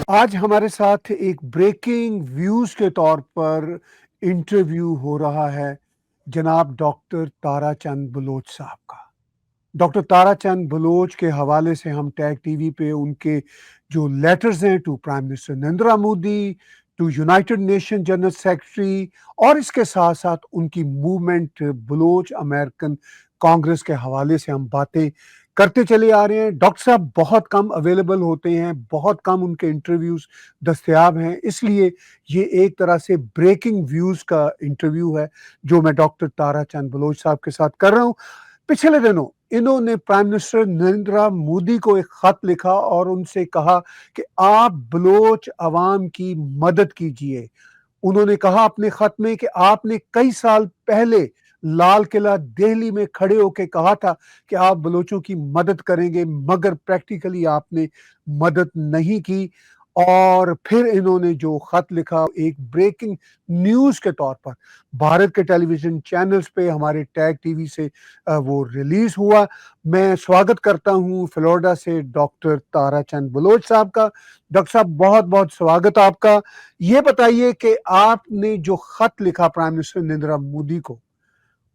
آج ہمارے ساتھ ایک بریکنگ ویوز کے طور پر انٹرویو ہو رہا ہے جناب ڈاکٹر تارا چند بلوچ صاحب کا۔ ڈاکٹر تارا چند بلوچ کے حوالے سے ہم ٹیگ ٹی وی پہ ان کے جو لیٹرز ہیں to prime minister Narendra Modi, to United Nation general secretary, اور اس کے ساتھ ساتھ ان کی موومنٹ بلوچ امریکن کانگریس کے حوالے سے ہم باتیں کرتے چلے آ رہے ہیں۔ ڈاکٹر صاحب بہت کم اویلیبل ہوتے ہیں، بہت کم ان کے انٹرویوز دستیاب ہیں، اس لیے یہ ایک طرح سے بریکنگ ویوز کا انٹرویو ہے جو میں ڈاکٹر تارا چند بلوچ صاحب کے ساتھ کر رہا ہوں۔ پچھلے دنوں انہوں نے پرائم منسٹر نریندر مودی کو ایک خط لکھا اور ان سے کہا کہ آپ بلوچ عوام کی مدد کیجئے۔ انہوں نے کہا اپنے خط میں کہ آپ نے کئی سال پہلے لال قلعہ دہلی میں کھڑے ہو کے کہا تھا کہ آپ بلوچوں کی مدد کریں گے، مگر پریکٹیکلی آپ نے مدد نہیں کی۔ اور پھر انہوں نے جو خط لکھا ایک بریکنگ نیوز کے طور پر بھارت کے ٹیلی ویژن چینلز پہ ہمارے ٹیگ ٹی وی سے وہ ریلیز ہوا۔ میں سواگت کرتا ہوں فلوریڈا سے ڈاکٹر تارا چند بلوچ صاحب کا۔ ڈاکٹر صاحب بہت بہت سواگت آپ کا۔ یہ بتائیے کہ آپ نے جو خط لکھا پرائم منسٹر نریندر مودی کو،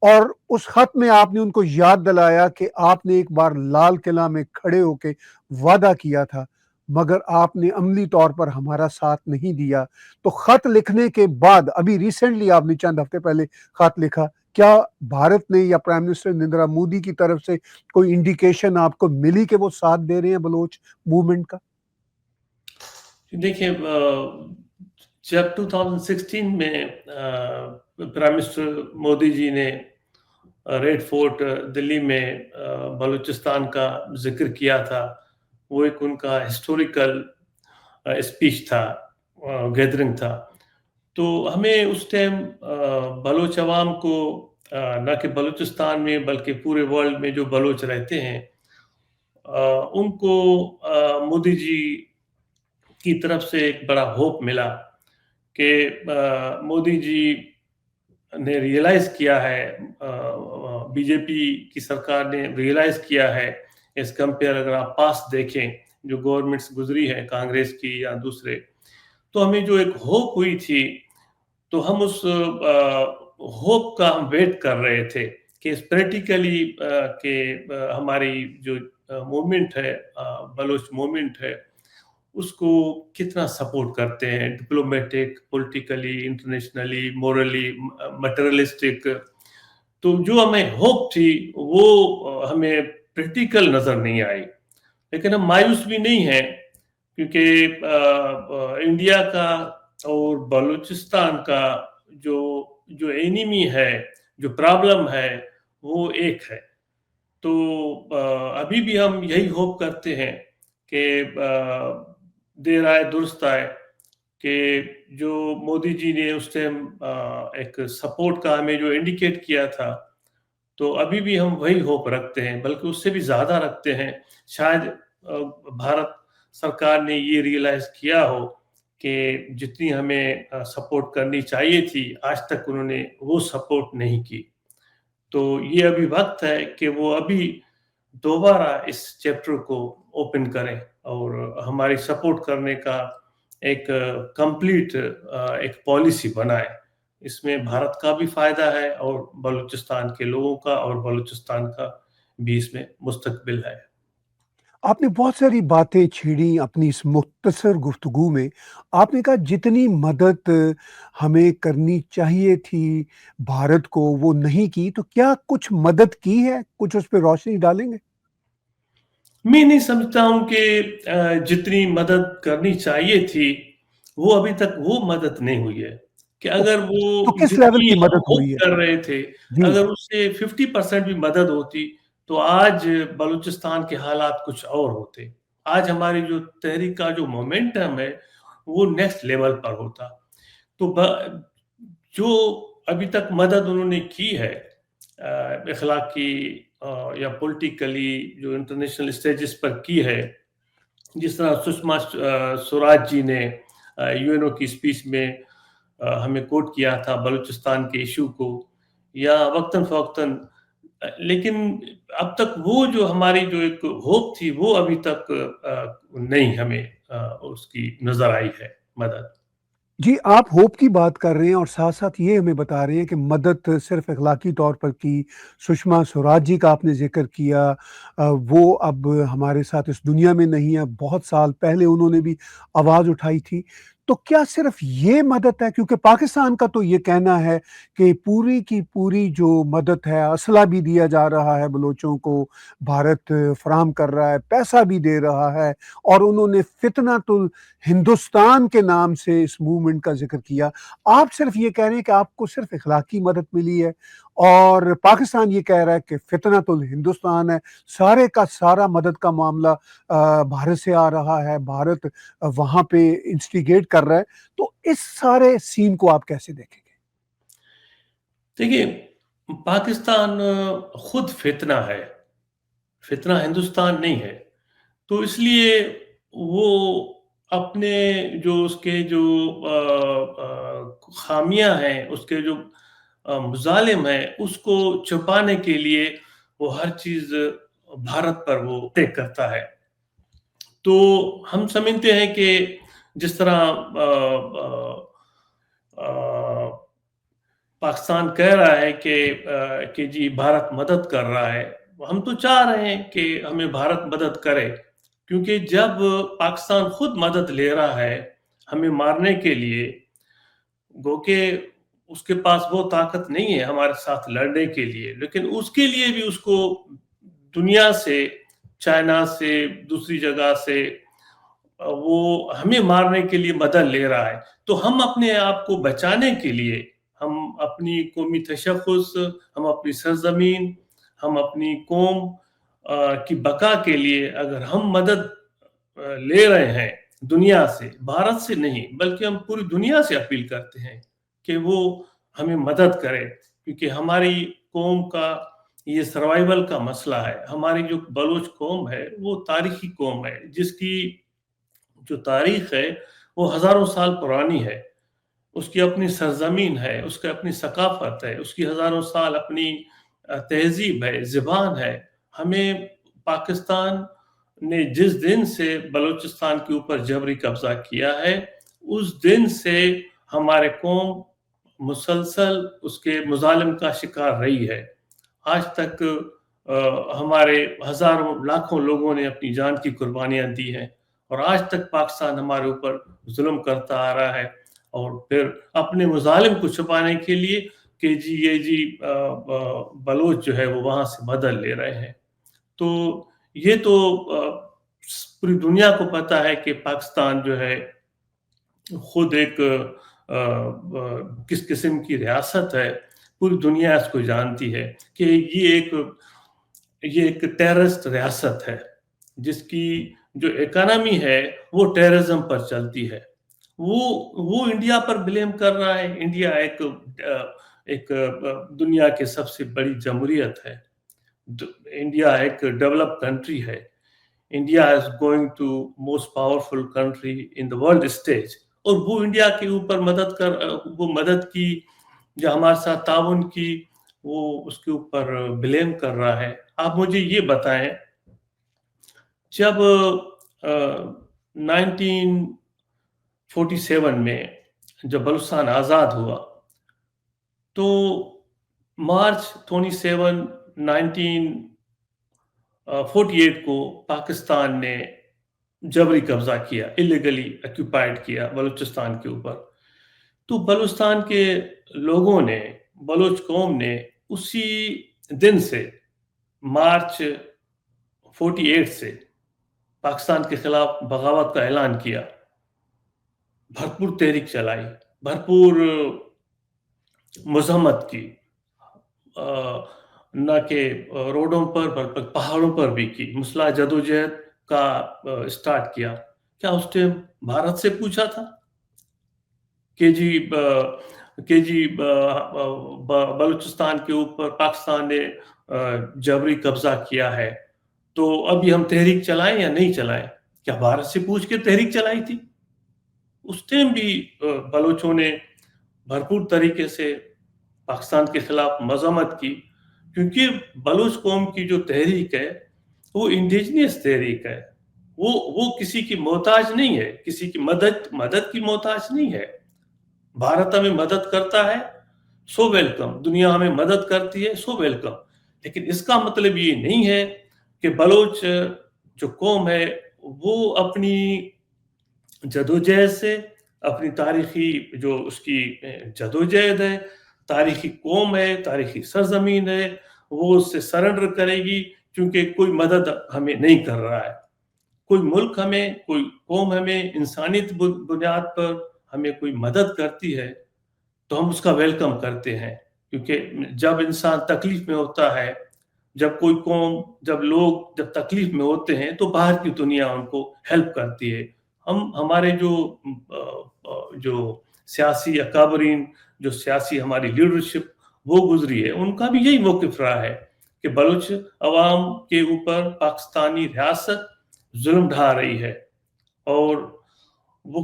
اور اس خط میں آپ نے ان کو یاد دلایا کہ آپ نے ایک بار لال قلعہ میں کھڑے ہو کے وعدہ کیا تھا مگر آپ نے عملی طور پر ہمارا ساتھ نہیں دیا، تو خط لکھنے کے بعد ابھی ریسنٹلی آپ نے چند ہفتے پہلے خط لکھا، کیا بھارت نے یا پرائم منسٹر نریندر مودی کی طرف سے کوئی انڈیکیشن آپ کو ملی کہ وہ ساتھ دے رہے ہیں بلوچ موومنٹ کا؟ دیکھیں، جب 2016 میں پرائم منسٹر مودی جی نے ریڈ فورٹ دلی میں بلوچستان کا ذکر کیا تھا، وہ ایک ان کا ہسٹوریکل اسپیچ تھا، گیدرنگ تھا، تو ہمیں اس ٹائم بلوچ عوام کو نہ کہ بلوچستان میں بلکہ پورے ورلڈ میں جو بلوچ رہتے ہیں ان کو مودی جی کی طرف سے ایک بڑا ہوپ ملا کہ مودی جی نے ریئلائز کیا ہے، بی جے پی کی سرکار نے ریئلائز کیا ہے اس کمپیئر اگر آپ پاس دیکھیں جو گورنمنٹس گزری ہے کانگریس کی یا دوسرے، تو ہمیں جو ایک ہوپ ہوئی تھی تو ہم اس ہوپ کا ہم ویٹ کر رہے تھے کہ اسپریٹیکلی کہ ہماری جو موومنٹ ہے، بلوچ موومنٹ ہے، اس کو کتنا سپورٹ کرتے ہیں، diplomatic, politically, internationally, morally, materialistic. تو جو ہمیں ہوپ تھی وہ ہمیں پریکٹیکل نظر نہیں آئی، لیکن ہم مایوس بھی نہیں ہیں کیونکہ انڈیا کا اور بلوچستان کا جو اینیمی ہے، جو پرابلم ہے، وہ ایک ہے۔ تو ابھی بھی ہم یہی ہوپ کرتے ہیں کہ دیر آئے درست آئے، کہ جو مودی جی نے اس ٹائم ایک سپورٹ کا ہمیں جو انڈیکیٹ کیا تھا، تو ابھی بھی ہم وہی ہوپ رکھتے ہیں، بلکہ اس سے بھی زیادہ رکھتے ہیں۔ شاید بھارت سرکار نے یہ ریئلائز کیا ہو کہ جتنی ہمیں سپورٹ کرنی چاہیے تھی آج تک انہوں نے وہ سپورٹ نہیں کی، تو یہ ابھی وقت ہے کہ وہ ابھی دوبارہ اس چیپٹر کو اوپن کریں اور ہماری سپورٹ کرنے کا ایک کمپلیٹ ایک پالیسی بنائے۔ اس میں بھارت کا بھی فائدہ ہے اور بلوچستان کے لوگوں کا اور بلوچستان کا بھی اس میں مستقبل ہے۔ آپ نے بہت ساری باتیں چھیڑی اپنی اس مختصر گفتگو میں۔ آپ نے کہا جتنی مدد ہمیں کرنی چاہیے تھی بھارت کو وہ نہیں کی، تو کیا کچھ مدد کی ہے؟ کچھ اس پہ روشنی ڈالیں گے؟ میں نہیں سمجھتا ہوں کہ جتنی مدد کرنی چاہیے تھی وہ ابھی تک وہ مدد نہیں ہوئی ہے، کہ اگر تو وہ کس لیول جتنی کی ہم مدد ہوپ ہوئی ہے؟ کر رہے تھے جی اگر اس سے 50% بھی مدد ہوتی تو آج بلوچستان کے حالات کچھ اور ہوتے۔ آج ہماری جو تحریک کا جو مومنٹم ہے وہ نیکسٹ لیول پر ہوتا۔ تو جو ابھی تک مدد انہوں نے کی ہے اخلاقی یا پولیٹیکلی جو انٹرنیشنل اسٹیجز پر کی ہے، جس طرح سشما سوراج جی نے یو این او کی اسپیچ میں ہمیں کوٹ کیا تھا بلوچستان کے ایشو کو، یا وقتاً فوقتاً، لیکن اب تک وہ جو ہماری جو ایک ہوپ تھی وہ ابھی تک نہیں ہمیں اس کی نظر آئی ہے مدد. جی آپ ہوپ کی بات کر رہے ہیں اور ساتھ ساتھ یہ ہمیں بتا رہے ہیں کہ مدد صرف اخلاقی طور پر کی. سشما سوراج جی کا آپ نے ذکر کیا، وہ اب ہمارے ساتھ اس دنیا میں نہیں ہے، بہت سال پہلے انہوں نے بھی آواز اٹھائی تھی. تو کیا صرف یہ مدد ہے؟ کیونکہ پاکستان کا تو یہ کہنا ہے کہ پوری کی پوری جو مدد ہے، اسلحہ بھی دیا جا رہا ہے بلوچوں کو، بھارت فراہم کر رہا ہے، پیسہ بھی دے رہا ہے، اور انہوں نے فتنۃ ہندوستان کے نام سے اس موومنٹ کا ذکر کیا. آپ صرف یہ کہہ رہے ہیں کہ آپ کو صرف اخلاقی مدد ملی ہے، اور پاکستان یہ کہہ رہا ہے کہ فتنۃ الہندوستان ہے، سارے کا سارا مدد کا معاملہ بھارت سے آ رہا ہے، بھارت وہاں پہ انسٹیگیٹ کر رہا ہے. تو اس سارے سین کو آپ کیسے دیکھیں گے؟ دیکھیے، پاکستان خود فتنہ ہے، فتنہ ہندوستان نہیں ہے. تو اس لیے وہ اپنے جو اس کے جو خامیاں ہیں، اس کے جو مظالم ہیں، اس کو چھپانے کے لیے وہ ہر چیز بھارت پر وہ طے کرتا ہے. تو ہم سمجھتے ہیں کہ جس طرح پاکستان کہہ رہا ہے کہ جی بھارت مدد کر رہا ہے، ہم تو چاہ رہے ہیں کہ ہمیں بھارت مدد کرے، کیونکہ جب پاکستان خود مدد لے رہا ہے ہمیں مارنے کے لیے، گو کہ اس کے پاس وہ طاقت نہیں ہے ہمارے ساتھ لڑنے کے لیے، لیکن اس کے لیے بھی اس کو دنیا سے، چائنا سے، دوسری جگہ سے وہ ہمیں مارنے کے لیے مدد لے رہا ہے. تو ہم اپنے آپ کو بچانے کے لیے، ہم اپنی قومی تشخص، ہم اپنی سرزمین، ہم اپنی قوم کی بقا کے لیے اگر ہم مدد لے رہے ہیں دنیا سے، بھارت سے نہیں بلکہ ہم پوری دنیا سے اپیل کرتے ہیں کہ وہ ہمیں مدد کرے، کیونکہ ہماری قوم کا یہ سروائیول کا مسئلہ ہے. ہماری جو بلوچ قوم ہے وہ تاریخی قوم ہے، جس کی جو تاریخ ہے وہ ہزاروں سال پرانی ہے. اس کی اپنی سرزمین ہے، اس کی اپنی ثقافت ہے، اس کی ہزاروں سال اپنی تہذیب ہے، زبان ہے. ہمیں پاکستان نے جس دن سے بلوچستان کے اوپر جبری قبضہ کیا ہے، اس دن سے ہمارے قوم مسلسل اس کے مظالم کا شکار رہی ہے. آج تک ہمارے ہزاروں لاکھوں لوگوں نے اپنی جان کی قربانیاں دی ہیں، اور آج تک پاکستان ہمارے اوپر ظلم کرتا آ رہا ہے. اور پھر اپنے مظالم کو چھپانے کے لیے کہ جی یہ بلوچ جو ہے وہ وہاں سے مدد لے رہے ہیں. تو یہ تو پوری دنیا کو پتا ہے کہ پاکستان جو ہے خود ایک کس قسم کی ریاست ہے. پوری دنیا اس کو جانتی ہے کہ یہ ایک ٹیررسٹ ریاست ہے، جس کی جو اکانومی ہے وہ ٹیررزم پر چلتی ہے. وہ انڈیا پر بلیم کر رہا ہے. انڈیا ایک دنیا کے سب سے بڑی جمہوریت ہے. انڈیا ایک ڈیولپ کنٹری ہے. India is going to most powerful country in the world stage, اور وہ انڈیا کے اوپر مدد کی جو ہمارے ساتھ تعاون کی، وہ اس کے اوپر بلیم کر رہا ہے. آپ مجھے یہ بتائیں، جب 1947 میں جب بلوچستان آزاد ہوا، تو مارچ 27 1948 کو پاکستان نے جبری قبضہ کیا، اللیگلی آکوپائڈ کیا بلوچستان کے اوپر. تو بلوچستان کے لوگوں نے، بلوچ قوم نے اسی دن سے، مارچ 48 سے پاکستان کے خلاف بغاوت کا اعلان کیا. بھرپور تحریک چلائی، بھرپور مذمت کی، نہ کہ روڈوں پر بلکہ پہاڑوں پر بھی کی، مسلح جدوجہد کا اسٹارٹ کیا. کیا اس ٹائم بھارت سے پوچھا تھا کہ جی بلوچستان کے اوپر پاکستان نے جبری قبضہ کیا ہے تو ابھی ہم تحریک چلائیں یا نہیں چلائیں؟ کیا بھارت سے پوچھ کے تحریک چلائی تھی؟ اس ٹائم بھی بلوچوں نے بھرپور طریقے سے پاکستان کے خلاف مذمت کی، کیونکہ بلوچ قوم کی جو تحریک ہے وہ انڈیجنس تحریک ہے. وہ کسی کی محتاج نہیں ہے, کسی کی مدد کی محتاج نہیں ہے. بھارت ہمیں مدد کرتا ہے, سو ویلکم. دنیا ہمیں مدد کرتی ہے, سو ویلکم. لیکن اس کا مطلب یہ نہیں ہے کہ بلوچ جو قوم ہے وہ اپنی جدوجہد سے, اپنی تاریخی جو اس کی جدوجہد ہے, تاریخی قوم ہے, تاریخی سرزمین ہے, وہ اس سے سرنڈر کرے گی کیونکہ کوئی مدد ہمیں نہیں کر رہا ہے. کوئی ملک ہمیں, کوئی قوم ہمیں انسانیت بنیاد پر ہمیں کوئی مدد کرتی ہے تو ہم اس کا ویلکم کرتے ہیں. کیونکہ جب انسان تکلیف میں ہوتا ہے, جب کوئی قوم, جب لوگ جب تکلیف میں ہوتے ہیں تو باہر کی دنیا ان کو ہیلپ کرتی ہے. ہمارے جو سیاسی اکابرین, جو سیاسی ہماری لیڈرشپ وہ گزری ہے, ان کا بھی یہی موقف رہا ہے کہ بلوچ عوام کے اوپر پاکستانی ریاست ظلم ڈھا رہی ہے, اور وہ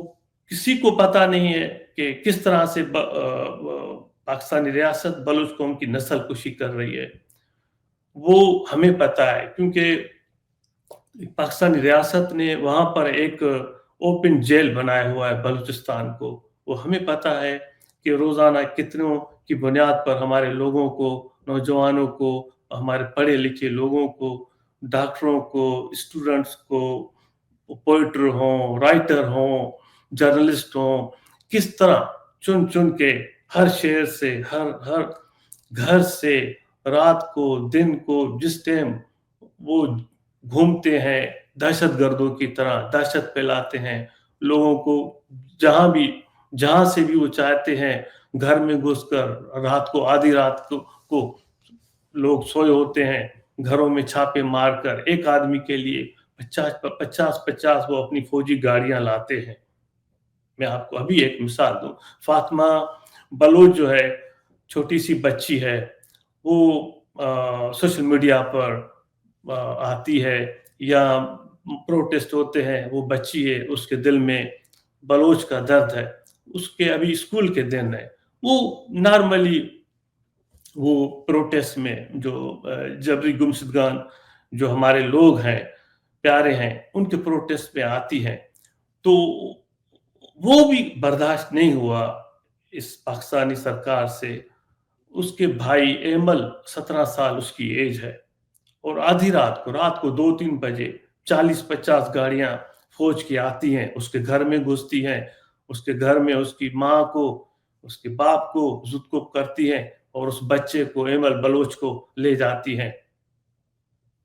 کسی کو پتہ نہیں ہے کہ کس طرح سے پاکستانی ریاست بلوچ قوم کی نسل کشی کر رہی ہے. وہ ہمیں پتہ ہے کیونکہ پاکستانی ریاست نے وہاں پر ایک اوپن جیل بنایا ہوا ہے بلوچستان کو. وہ ہمیں پتہ ہے کہ روزانہ کتنوں کی بنیاد پر ہمارے لوگوں کو, نوجوانوں کو, ہمارے پڑھے لکھے لوگوں کو, ڈاکٹروں کو, اسٹوڈنٹس کو, پوئٹر ہوں, رائٹر ہوں, جرنلسٹ ہوں, کس طرح چن چن کے ہر شہر سے, ہر گھر سے, رات کو, دن کو, جس ٹائم وہ گھومتے ہیں دہشت گردوں کی طرح, دہشت پھیلاتے ہیں لوگوں کو. جہاں سے بھی وہ چاہتے ہیں گھر میں گھس کر, رات کو, آدھی رات کو لوگ سوئے ہوتے ہیں, گھروں میں چھاپے مار کر ایک آدمی کے لیے 50 وہ اپنی فوجی گاڑیاں لاتے ہیں. میں آپ کو ابھی ایک مثال دوں, فاطمہ بلوچ جو ہے, چھوٹی سی بچی ہے, وہ سوشل میڈیا پر آتی ہے یا پروٹیسٹ ہوتے ہیں, وہ بچی ہے, اس کے دل میں بلوچ کا درد ہے, اس کے ابھی اسکول کے دن ہے, وہ نارملی وہ پروٹیسٹ میں جو جبری گمشدگان جو ہمارے لوگ ہیں, پیارے ہیں, ان کے پروٹیسٹ میں آتی ہیں. تو وہ بھی برداشت نہیں ہوا اس پاکستانی سرکار سے. اس کے بھائی ایمل 17 سال اس کی ایج ہے, اور آدھی رات کو 2-3 بجے 40-50 گاڑیاں فوج کی آتی ہیں, اس کے گھر میں گھستی ہیں, اس کے گھر میں اس کی ماں کو, اس کے باپ کو زدکوب کرتی ہیں, اور اس بچے کو, ایمل بلوچ کو لے جاتی ہیں,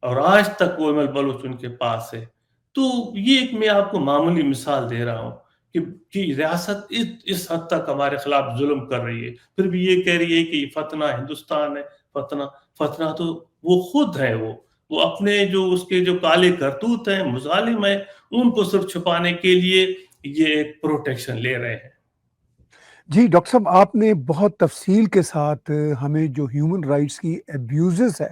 اور آج تک وہ ایمل بلوچ ان کے پاس ہے. تو یہ ایک میں آپ کو معمولی مثال دے رہا ہوں کہ ریاست اس حد تک ہمارے خلاف ظلم کر رہی ہے, پھر بھی یہ کہہ رہی ہے کہ یہ فتنہ ہندوستان ہے. فتنہ تو وہ خود ہے, وہ اپنے جو اس کے جو کالے کرتوت ہیں, مظالم ہیں, ان کو صرف چھپانے کے لیے یہ ایک پروٹیکشن لے رہے ہیں. جی ڈاکٹر صاحب, آپ نے بہت تفصیل کے ساتھ ہمیں جو ہیومن رائٹس کی ایبیوزز ہے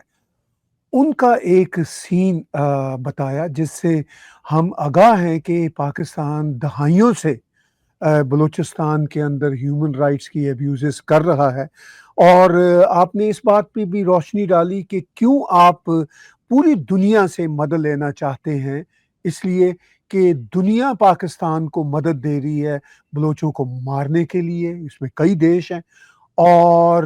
ان کا ایک سین بتایا, جس سے ہم آگاہ ہیں کہ پاکستان دہائیوں سے بلوچستان کے اندر ہیومن رائٹس کی ایبیوزز کر رہا ہے. اور آپ نے اس بات پہ بھی روشنی ڈالی کہ کیوں آپ پوری دنیا سے مدد لینا چاہتے ہیں, اس لیے کہ دنیا پاکستان کو مدد دے رہی ہے بلوچوں کو مارنے کے لیے. اس میں کئی دیش ہیں, اور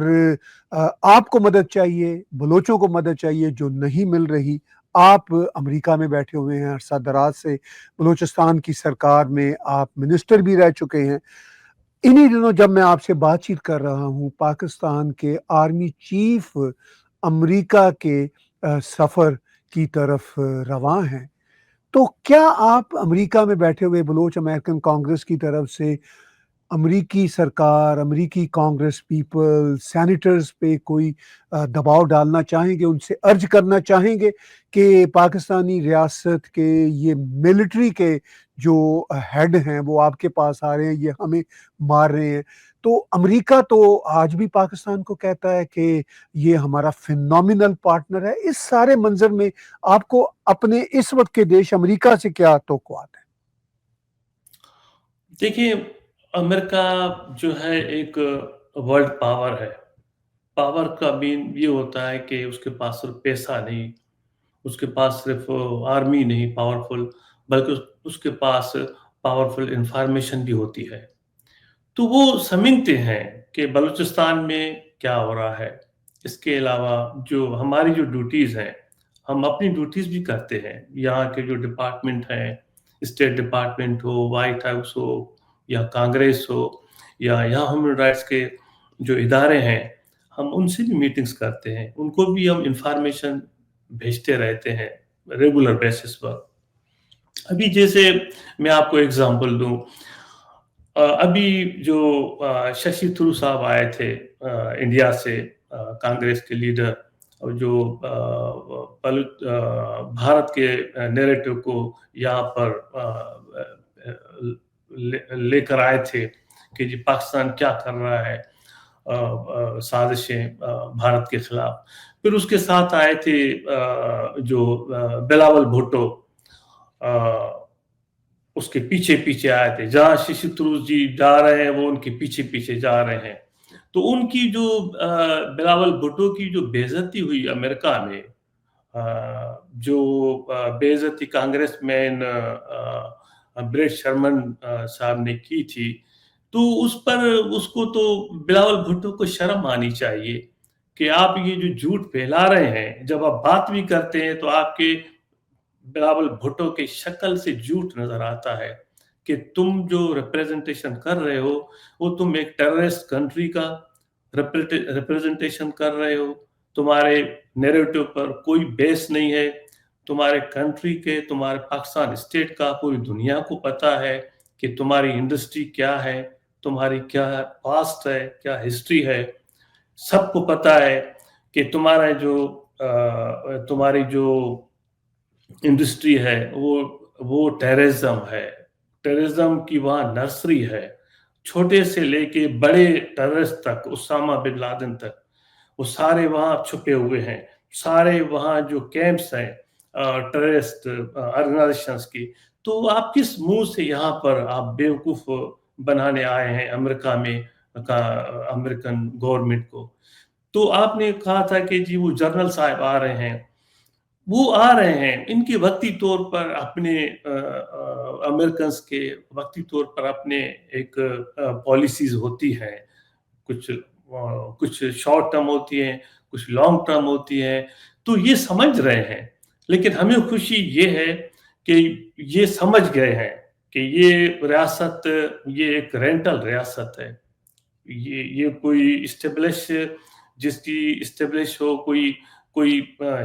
آپ کو مدد چاہیے, بلوچوں کو مدد چاہیے جو نہیں مل رہی. آپ امریکہ میں بیٹھے ہوئے ہیں, عرصہ دراز سے بلوچستان کی سرکار میں آپ منسٹر بھی رہ چکے ہیں. انہی دنوں جب میں آپ سے بات چیت کر رہا ہوں, پاکستان کے آرمی چیف امریکہ کے سفر کی طرف رواں ہیں. تو کیا آپ امریکہ میں بیٹھے ہوئے بلوچ امریکن کانگریس کی طرف سے امریکی سرکار, امریکی کانگریس پیپل, سینیٹرز پہ کوئی دباؤ ڈالنا چاہیں گے, ان سے ارج کرنا چاہیں گے کہ پاکستانی ریاست کے یہ ملٹری کے جو ہیڈ ہیں وہ آپ کے پاس آ رہے ہیں, یہ ہمیں مار رہے ہیں؟ تو امریکہ تو آج بھی پاکستان کو کہتا ہے کہ یہ ہمارا فینومینل پارٹنر ہے. اس سارے منظر میں آپ کو اپنے اس وقت کے دیش امریکہ سے کیا توقعات ہیں؟ دیکھیے, امریکہ جو ہے ایک ورلڈ پاور ہے. پاور کا مین یہ ہوتا ہے کہ اس کے پاس صرف پیسہ نہیں, اس کے پاس صرف آرمی نہیں پاورفل, بلکہ اس کے پاس پاورفل انفارمیشن بھی ہوتی ہے. تو وہ سمجھتے ہیں کہ بلوچستان میں کیا ہو رہا ہے. اس کے علاوہ جو ہماری جو ڈیوٹیز ہیں، ہم اپنی ڈیوٹیز بھی کرتے ہیں. یہاں کے جو ڈپارٹمنٹ ہیں، اسٹیٹ ڈپارٹمنٹ ہو، وائٹ ہاؤس ہو یا کانگریس ہو یا یہاں ہیومن رائٹس کے جو ادارے ہیں، ہم ان سے بھی میٹنگز کرتے ہیں. ان کو بھی ہم انفارمیشن بھیجتے رہتے ہیں ریگولر بیسس پر. ابھی جیسے میں آپ کو ایگزامپل دوں، ابھی جو ششی تھرور صاحب آئے تھے انڈیا سے، کانگریس کے لیڈر، اور جو بھارت کے نیریٹو کو یہاں پر لے کر آئے تھے کہ جی پاکستان کیا کر رہا ہے، سازشیں بھارت کے خلاف. پھر اس کے ساتھ آئے تھے جو بلاول بھٹو، اس کے پیچھے پیچھے آئے تھے. جہاں ششی تھرور جی جا رہے ہیں وہ ان کے پیچھے پیچھے جا رہے ہیں. تو ان کی جو بلاول بھٹو کی جو بے عزتی ہوئی امریکہ میں، جو بے عزتی کانگریس مین بریٹ شرمن صاحب نے کی تھی، تو اس کو تو بلاول بھٹو کو شرم آنی چاہیے کہ آپ یہ جو جھوٹ پھیلا رہے ہیں، جب آپ بات بھی کرتے ہیں تو آپ کے بلاول بھٹو کے شکل سے جھوٹ نظر آتا ہے کہ تم جو ریپریزنٹیشن کر رہے ہو وہ تم ایک ٹیررسٹ کنٹری کا ریپریزنٹیشن کر رہے ہو. تمہارے نیریٹو پر کوئی بیس نہیں ہے. تمہارے کنٹری کے، تمہارے پاکستان اسٹیٹ کا پوری دنیا کو پتا ہے کہ تمہاری انڈسٹری کیا ہے، تمہاری کیا پاسٹ ہے، کیا ہسٹری ہے. سب کو پتا ہے کہ تمہاری جو انڈسٹری ہے وہ ٹیررزم ہے. ٹیررزم کی وہاں نرسری ہے. چھوٹے سے لے کے بڑے ٹیررسٹ تک، اسامہ بن لادن تک، وہ سارے وہاں چھپے ہوئے ہیں. سارے وہاں جو کیمپس ہیں ٹیررسٹ آرگنائزیشنز کی. تو آپ کس منہ سے یہاں پر آپ بیوقوف بنانے آئے ہیں امریکہ میں امریکن گورنمنٹ کو؟ تو آپ نے کہا تھا کہ جی وہ جنرل صاحب آ رہے ہیں. وہ آ رہے ہیں، ان کے وقتی طور پر اپنے امریکنز کے وقتی طور پر اپنے ایک پالیسیز ہوتی ہیں. کچھ شارٹ ٹرم ہوتی ہیں، کچھ لانگ ٹرم ہوتی ہیں. تو یہ سمجھ رہے ہیں. لیکن ہمیں خوشی یہ ہے کہ یہ سمجھ گئے ہیں کہ یہ ریاست، یہ ایک رینٹل ریاست ہے. یہ کوئی جس کی اسٹیبلش ہو، کوئی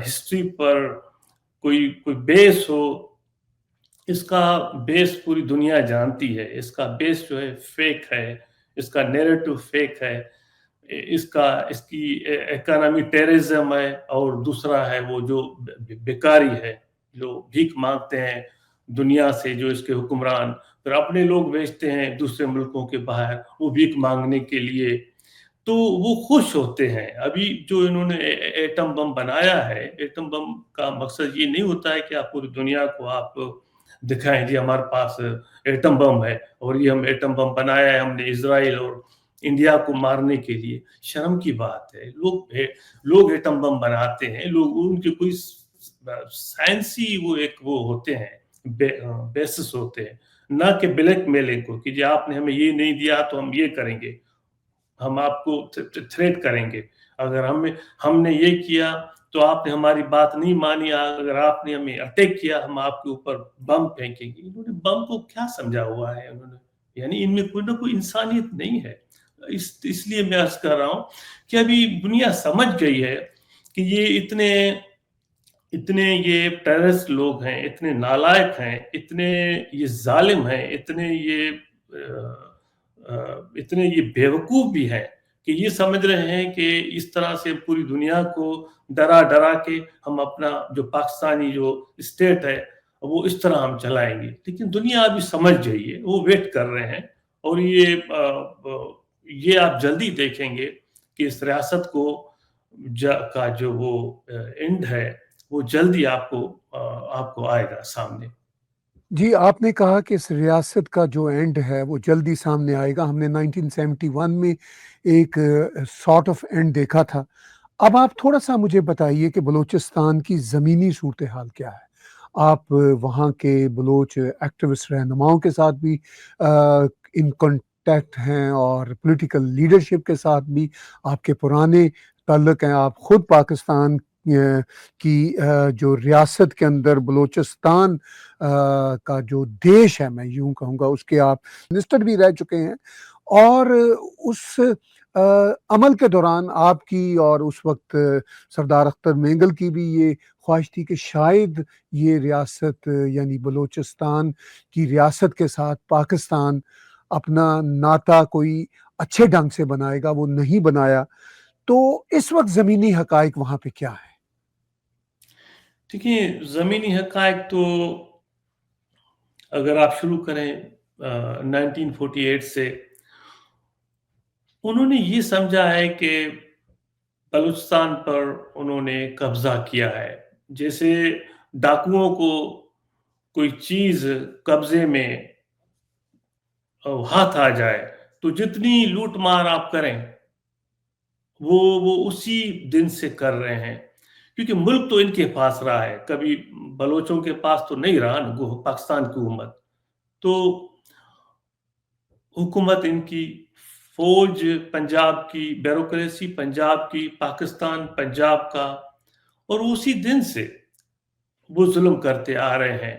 ہسٹری پر کوئی بیس ہو. اس کا بیس پوری دنیا جانتی ہے. اس کا بیس جو ہے فیک ہے، اس کا نیریٹو فیک ہے. اس کی اکانومی ٹیررزم ہے، اور دوسرا ہے وہ جو بیکاری ہے، جو بھیک مانگتے ہیں دنیا سے، جو اس کے حکمران پھر اپنے لوگ بھیجتے ہیں دوسرے ملکوں کے باہر وہ بھیک مانگنے کے لیے. تو وہ خوش ہوتے ہیں. ابھی جو انہوں نے ایٹم بم بنایا ہے، ایٹم بم کا مقصد یہ نہیں ہوتا ہے کہ آپ پوری دنیا کو آپ دکھائیں جی ہمارے پاس ایٹم بم ہے اور یہ ہم ایٹم بم بنایا ہے ہم نے اسرائیل اور انڈیا کو مارنے کے لیے. شرم کی بات ہے. لوگ ایٹم بم بناتے ہیں، لوگ ان کے کوئی سائنسی وہ ہوتے ہیں، بیسس ہوتے ہیں، نہ کہ بلیک میلنگ کو کہ جی آپ نے ہمیں یہ نہیں دیا تو ہم یہ کریں گے، ہم آپ کو تھریٹ کریں گے. اگر ہم نے یہ کیا تو آپ نے ہماری بات نہیں مانی، اگر آپ نے ہمیں اٹیک کیا ہم آپ کے اوپر بم پھینکیں گے. انہوں نے بم کو کیا سمجھا ہوا ہے انہوں نے؟ یعنی ان میں کوئی نہ کوئی انسانیت نہیں ہے. اس لیے میں عرض کر رہا ہوں کہ ابھی دنیا سمجھ گئی ہے کہ یہ اتنے یہ ٹیررسٹ لوگ ہیں، اتنے نالائق ہیں، اتنے یہ ظالم ہیں، اتنے یہ بیوقوف بھی ہیں کہ یہ سمجھ رہے ہیں کہ اس طرح سے پوری دنیا کو ڈرا کے ہم اپنا جو پاکستانی جو اسٹیٹ ہے وہ اس طرح ہم چلائیں گے. لیکن دنیا ابھی سمجھ گئی ہے، وہ ویٹ کر رہے ہیں. اور یہ آپ جلدی دیکھیں گے کہ اس ریاست کا جو وہ اینڈ ہے وہ جلدی آپ کو آئے گا سامنے. جی آپ نے کہا کہ اس ریاست کا جو اینڈ ہے وہ جلدی سامنے آئے گا. ہم نے 1971 میں ایک سارٹ آف اینڈ دیکھا تھا. اب آپ تھوڑا سا مجھے بتائیے کہ بلوچستان کی زمینی صورتحال کیا ہے. آپ وہاں کے بلوچ ایکٹیوسٹ رہنماؤں کے ساتھ بھی ان کانٹیکٹ ہیں اور پولیٹیکل لیڈرشپ کے ساتھ بھی آپ کے پرانے تعلق ہیں. آپ خود پاکستان کی جو ریاست کے اندر بلوچستان کا جو دیش ہے میں یوں کہوں گا اس کے آپ منسٹر بھی رہ چکے ہیں. اور اس عمل کے دوران آپ کی اور اس وقت سردار اختر مینگل کی بھی یہ خواہش تھی کہ شاید یہ ریاست یعنی بلوچستان کی ریاست کے ساتھ پاکستان اپنا ناطا کوئی اچھے ڈھنگ سے بنائے گا. وہ نہیں بنایا. تو اس وقت زمینی حقائق وہاں پہ کیا ہے؟ دیکھیے زمینی حقائق تو اگر آپ شروع کریں 1948 سے، انہوں نے یہ سمجھا ہے کہ بلوچستان پر انہوں نے قبضہ کیا ہے. جیسے ڈاکوؤں کو کوئی چیز قبضے میں ہاتھ آ جائے تو جتنی لوٹ مار آپ کریں وہ اسی دن سے کر رہے ہیں، کیونکہ ملک تو ان کے پاس رہا ہے، کبھی بلوچوں کے پاس تو نہیں رہا نا پاکستان کی حکومت. تو حکومت ان کی، فوج پنجاب کی، بیوروکریسی پنجاب کی، پاکستان پنجاب کا، اور اسی دن سے وہ ظلم کرتے آ رہے ہیں.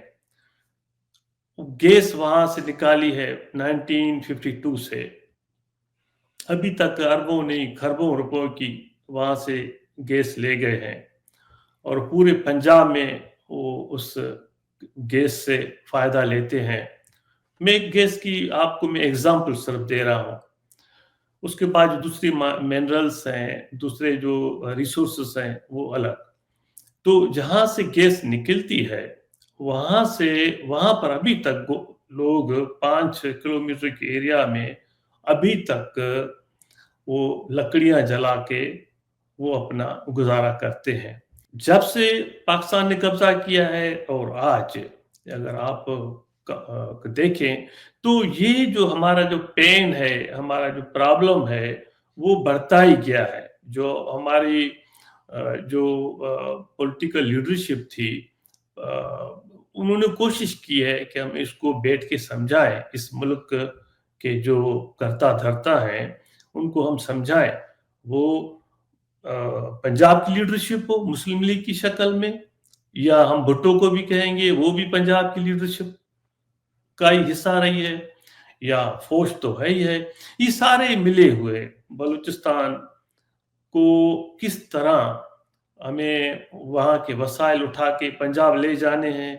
گیس وہاں سے نکالی ہے 1952 سے، ابھی تک اربوں نہیں خربوں روپوں کی وہاں سے گیس لے گئے ہیں، اور پورے پنجاب میں وہ اس گیس سے فائدہ لیتے ہیں. میں گیس کی آپ کو میں ایگزامپل صرف دے رہا ہوں. اس کے بعد جو دوسری منرلز ہیں، دوسرے جو ریسورسز ہیں وہ الگ. تو جہاں سے گیس نکلتی ہے وہاں پر ابھی تک لوگ 5 کلومیٹر کے ایریا میں ابھی تک وہ لکڑیاں جلا کے وہ اپنا گزارا کرتے ہیں. جب سے پاکستان نے قبضہ کیا ہے اور آج اگر آپ دیکھیں تو یہ جو ہمارا جو پین ہے، ہمارا جو پرابلم ہے وہ بڑھتا ہی گیا ہے. جو ہماری جو پولیٹیکل لیڈرشپ تھی انہوں نے کوشش کی ہے کہ ہم اس کو بیٹھ کے سمجھائیں، اس ملک کے جو کرتا دھرتا ہیں ان کو ہم سمجھائیں. وہ پنجاب کی لیڈرشپ ہو مسلم لیگ کی شکل میں، یا ہم بھٹو کو بھی کہیں گے وہ بھی پنجاب کی لیڈرشپ کا ہی حصہ رہی ہے، یا فوج تو ہے ہی ہے. یہ سارے ملے ہوئے بلوچستان کو کس طرح ہمیں وہاں کے وسائل اٹھا کے پنجاب لے جانے ہیں،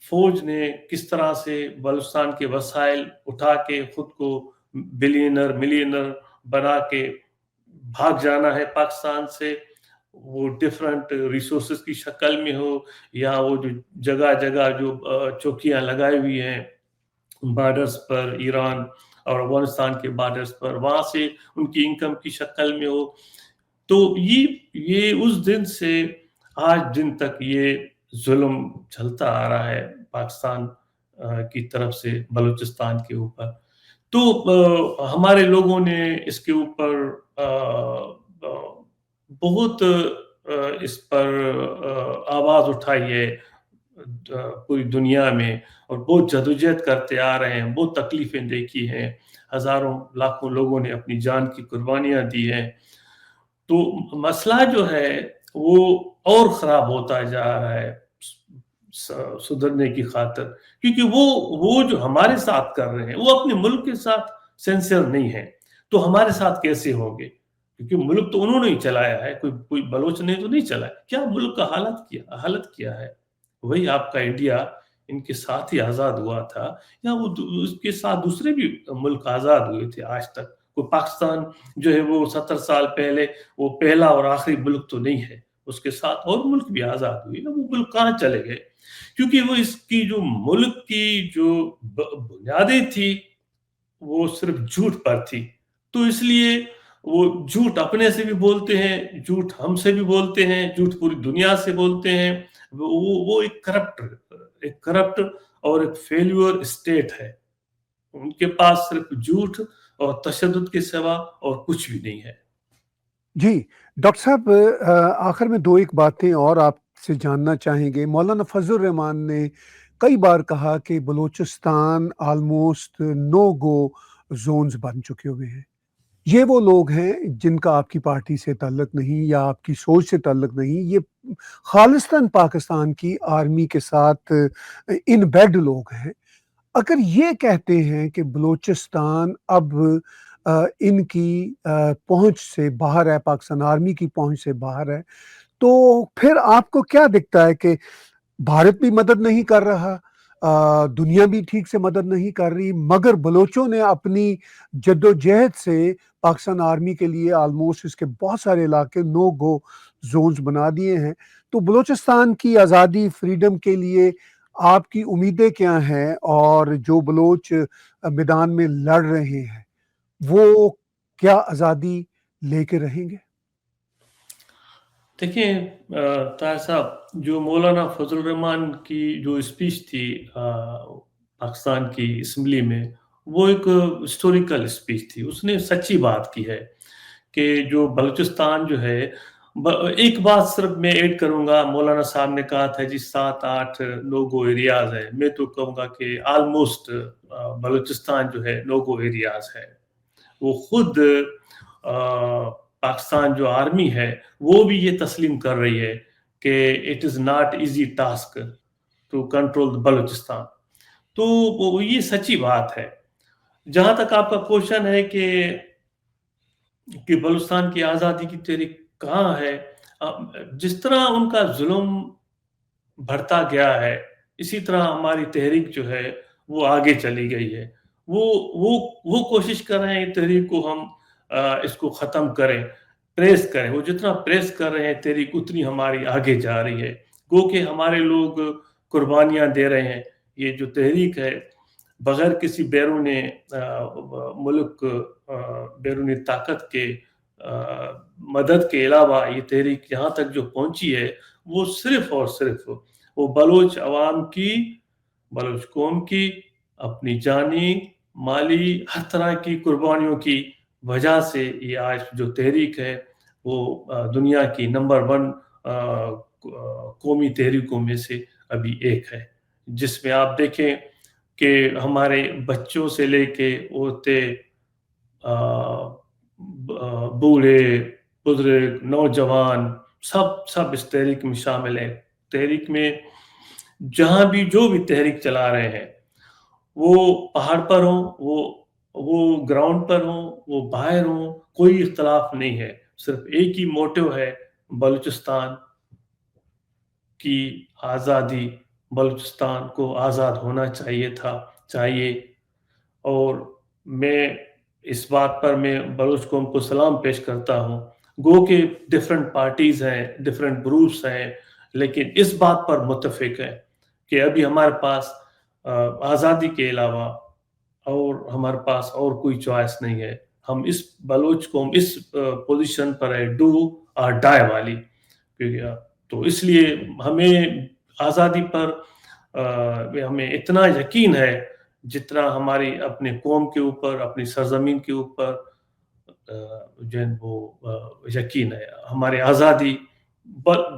فوج نے کس طرح سے بلوچستان کے وسائل اٹھا کے خود کو بلینر ملینر بنا کے بھاگ جانا ہے پاکستان سے، وہ ڈیفرنٹ ریسورسز کی شکل میں ہو، یا وہ جو جگہ جگہ جو چوکیاں لگائی ہوئی ہیں بارڈرز پر، ایران اور افغانستان کے بارڈرز پر، وہاں سے ان کی انکم کی شکل میں ہو. تو یہ اس دن سے آج دن تک یہ ظلم چلتا آ رہا ہے پاکستان کی طرف سے بلوچستان کے اوپر. تو ہمارے لوگوں نے اس کے اوپر بہت اس پر آواز اٹھائی ہے پوری دنیا میں، اور بہت جدوجہد کرتے آ رہے ہیں، بہت تکلیفیں دیکھی ہیں، ہزاروں لاکھوں لوگوں نے اپنی جان کی قربانیاں دی ہیں. تو مسئلہ جو ہے وہ اور خراب ہوتا جا رہا ہے سدھرنے کی خاطر، کیونکہ وہ جو ہمارے ساتھ کر رہے ہیں وہ اپنے ملک کے ساتھ سینسر نہیں ہے، تو ہمارے ساتھ کیسے ہوں گے؟ کیونکہ ملک تو انہوں نے ہی چلایا ہے، کوئی بلوچ نے تو نہیں چلایا. کیا ملک کا حالت کیا ہے؟ وہی آپ کا انڈیا ان کے ساتھ ہی آزاد ہوا تھا، یا وہ اس کے ساتھ دوسرے بھی ملک آزاد ہوئے تھے آج تک. کوئی پاکستان جو ہے وہ 70 سال پہلے وہ پہلا اور آخری ملک تو نہیں ہے، اس کے ساتھ اور ملک بھی آزاد ہوئے نا. وہ ملک کہاں چلے گئے؟ کیونکہ وہ اس کی جو ملک کی جو بنیادیں تھی وہ صرف جھوٹ پر تھی. تو اس لیے وہ جھوٹ اپنے سے بھی بولتے ہیں، جھوٹ ہم سے بھی بولتے ہیں، جھوٹ پوری دنیا سے بولتے ہیں. وہ ایک کرپٹ اور ایک فیلیور اسٹیٹ ہے. ان کے پاس صرف جھوٹ اور تشدد کے سوا اور کچھ بھی نہیں ہے. جی ڈاکٹر صاحب، آخر میں 2 ایک باتیں اور آپ سے جاننا چاہیں گے. مولانا فضل الرحمان نے کئی بار کہا کہ بلوچستان آلموسٹ نو گو زونز بن چکے ہوئے ہیں. یہ وہ لوگ ہیں جن کا آپ کی پارٹی سے تعلق نہیں یا آپ کی سوچ سے تعلق نہیں، یہ خالصتاً پاکستان کی آرمی کے ساتھ ان بیڈ لوگ ہیں. اگر یہ کہتے ہیں کہ بلوچستان اب ان کی پہنچ سے باہر ہے، پاکستان آرمی کی پہنچ سے باہر ہے، تو پھر آپ کو کیا دکھتا ہے کہ بھارت بھی مدد نہیں کر رہا، دنیا بھی ٹھیک سے مدد نہیں کر رہی، مگر بلوچوں نے اپنی جد و جہد سے پاکستان آرمی کے لیے آلموسٹ اس کے بہت سارے علاقے نو گو زونز بنا دیے ہیں. تو بلوچستان کی آزادی، فریڈم کے لیے آپ کی امیدیں کیا ہیں، اور جو بلوچ میدان میں لڑ رہے ہیں وہ کیا آزادی لے کے رہیں گے؟ دیکھیں طاہر صاحب، جو مولانا فضل الرحمان کی جو اسپیچ تھی پاکستان کی اسمبلی میں، وہ ایک ہسٹوریکل اسپیچ تھی. اس نے سچی بات کی ہے کہ جو بلوچستان جو ہے، ایک بات صرف میں ایڈ کروں گا. مولانا صاحب نے کہا تھا جی 7-8 لوگو ایریاز ہیں. میں تو کہوں گا کہ آلموسٹ بلوچستان جو ہے لوگو ایریاز ہے. وہ خود پاکستان جو آرمی ہے وہ بھی یہ تسلیم کر رہی ہے کہ it is not easy task to control Balochistan. تو یہ سچی بات ہے. جہاں تک آپ کا کوشچن ہے کہ بلوچستان کی آزادی کی تحریک کہاں ہے، جس طرح ان کا ظلم بڑھتا گیا ہے اسی طرح ہماری تحریک جو ہے وہ آگے چلی گئی ہے. وہ کوشش کر رہے ہیں تحریک کو ہم اس کو ختم کریں، پریس کریں. وہ جتنا پریس کر رہے ہیں تحریک اتنی ہماری آگے جا رہی ہے. گو کہ ہمارے لوگ قربانیاں دے رہے ہیں. یہ جو تحریک ہے بغیر کسی بیرون ملک، بیرونی طاقت کے مدد کے علاوہ یہ تحریک یہاں تک جو پہنچی ہے وہ صرف اور صرف وہ بلوچ عوام کی، بلوچ قوم کی اپنی جانی، مالی، ہر طرح کی قربانیوں کی وجہ سے یہ آج جو تحریک ہے وہ دنیا کی نمبر 1 قومی تحریکوں میں سے ابھی ایک ہے. جس میں آپ دیکھیں کہ ہمارے بچوں سے لے کے عورتیں، بوڑھے، بزرگ، نوجوان، سب اس تحریک میں شامل ہیں. تحریک میں جہاں بھی جو بھی تحریک چلا رہے ہیں، وہ پہاڑ پر ہوں، وہ گراؤنڈ پر ہوں، وہ باہر ہوں، کوئی اختلاف نہیں ہے. صرف ایک ہی موٹو ہے، بلوچستان کی آزادی. بلوچستان کو آزاد ہونا چاہیے. اور میں اس بات پر میں بلوچ قوم کو سلام پیش کرتا ہوں. گو کہ ڈفرینٹ پارٹیز ہیں، ڈفرینٹ گروپس ہیں، لیکن اس بات پر متفق ہیں کہ ابھی ہمارے پاس آزادی کے علاوہ اور ہمارے پاس اور کوئی چوائس نہیں ہے. ہم اس بلوچ قوم اس پوزیشن پر ہے ڈو اور ڈائی والی. تو اس لیے ہمیں آزادی پر ہمیں اتنا یقین ہے جتنا ہماری اپنے قوم کے اوپر، اپنی سرزمین کے اوپر جو وہ یقین ہے. ہماری آزادی،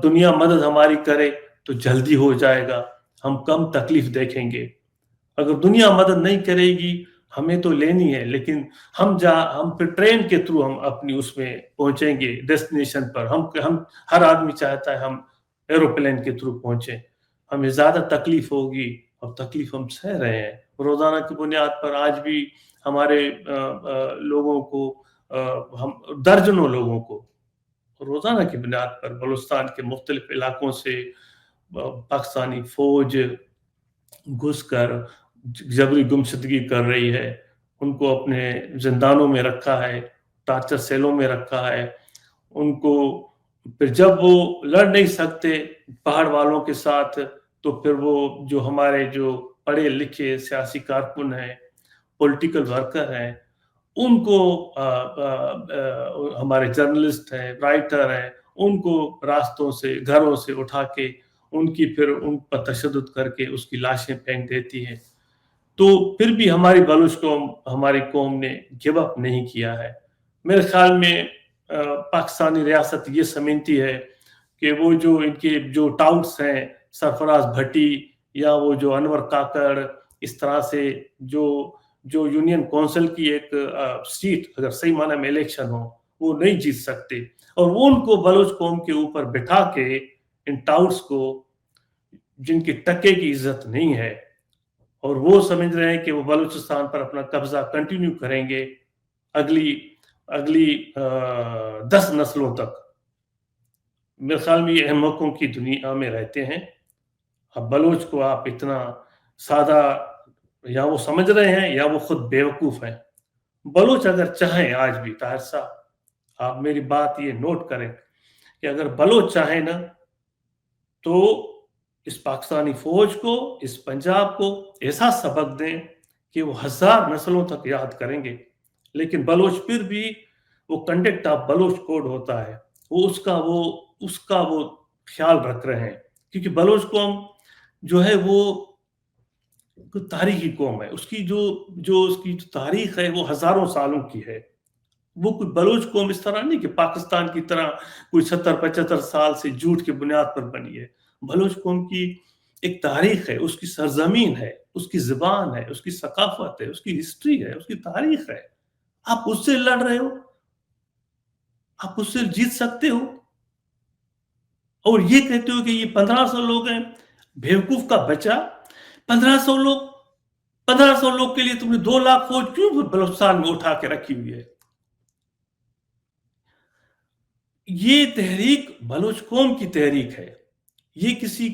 دنیا مدد ہماری کرے تو جلدی ہو جائے گا، ہم کم تکلیف دیکھیں گے. اگر دنیا مدد نہیں کرے گی ہمیں تو لینی ہے، لیکن ہم پھر ٹرین کے تھرو ہم اپنی اس میں پہنچیں گے ڈیسٹینیشن پر. ہم ہر آدمی چاہتا ہے ہم ایروپلین کے تھرو پہنچیں. ہمیں زیادہ تکلیف ہوگی، اور تکلیف ہم سہ رہے ہیں روزانہ کی بنیاد پر. آج بھی ہمارے لوگوں کو، ہم درجنوں لوگوں کو روزانہ کی بنیاد پر بلوچستان کے مختلف علاقوں سے پاکستانی فوج گھس کر جبری گمشدگی کر رہی ہے. ان کو اپنے زندانوں میں رکھا ہے، ٹارچر سیلوں میں رکھا ہے. ان کو پھر جب وہ لڑ نہیں سکتے پہاڑ والوں کے ساتھ، تو پھر وہ جو ہمارے جو پڑھے لکھے سیاسی کارکن ہیں، پولیٹیکل ورکر ہیں، ان کو ہمارے جرنلسٹ ہیں، رائٹر ہیں، ان کو راستوں سے، گھروں سے اٹھا کے پھر ان پر تشدد کر کے اس کی لاشیں پھینک دیتی ہیں. تو پھر بھی ہماری بلوچ قوم، ہماری قوم نے گیو اپ نہیں کیا ہے. میرے خیال میں پاکستانی ریاست یہ سمجھتی ہے کہ وہ جو ان کے جو ٹاؤٹس ہیں سرفراز بھٹی یا وہ جو انور کاکڑ اس طرح سے جو یونین کونسل کی ایک سیٹ اگر صحیح معنی میں الیکشن ہو وہ نہیں جیت سکتے، اور وہ ان کو بلوچ قوم کے اوپر بٹھا کے ان ٹاؤٹس کو جن کی ٹکے کی عزت نہیں ہے اور وہ سمجھ رہے ہیں کہ وہ بلوچستان پر اپنا قبضہ کنٹینیو کریں گے اگلی 10 نسلوں تک. میرے خیال میں یہ احمقوں کی دنیا میں رہتے ہیں. اب بلوچ کو آپ اتنا سادہ یا وہ سمجھ رہے ہیں یا وہ خود بیوقوف ہیں. بلوچ اگر چاہیں آج بھی طاہر صاحب آپ میری بات یہ نوٹ کریں کہ اگر بلوچ چاہیں نا تو اس پاکستانی فوج کو اس پنجاب کو ایسا سبق دیں کہ وہ 1000 نسلوں تک یاد کریں گے. لیکن بلوچ پھر بھی وہ کنڈکٹ آف بلوچ کوڈ ہوتا ہے وہ اس کا وہ خیال رکھ رہے ہیں کیونکہ بلوچ قوم جو ہے وہ تاریخی قوم ہے. اس کی جو تاریخ ہے وہ ہزاروں سالوں کی ہے. وہ کوئی بلوچ قوم اس طرح نہیں کہ پاکستان کی طرح کوئی 70-75 سال سے جھوٹ کی بنیاد پر بنی ہے. بلوچ قوم کی ایک تاریخ ہے، اس کی سرزمین ہے، اس کی زبان ہے، اس کی ثقافت ہے، اس کی ہسٹری ہے، اس کی تاریخ ہے. آپ اس سے لڑ رہے ہو، آپ اس سے جیت سکتے ہو اور یہ کہتے ہو کہ یہ 1500 لوگ ہیں. بیوقوف کا بچہ 1500 لوگ کے لیے تم نے 2 لاکھ فوج کیوں بلوچستان میں اٹھا کے رکھی ہوئی ہے؟ یہ تحریک بلوچ قوم کی تحریک ہے، یہ کسی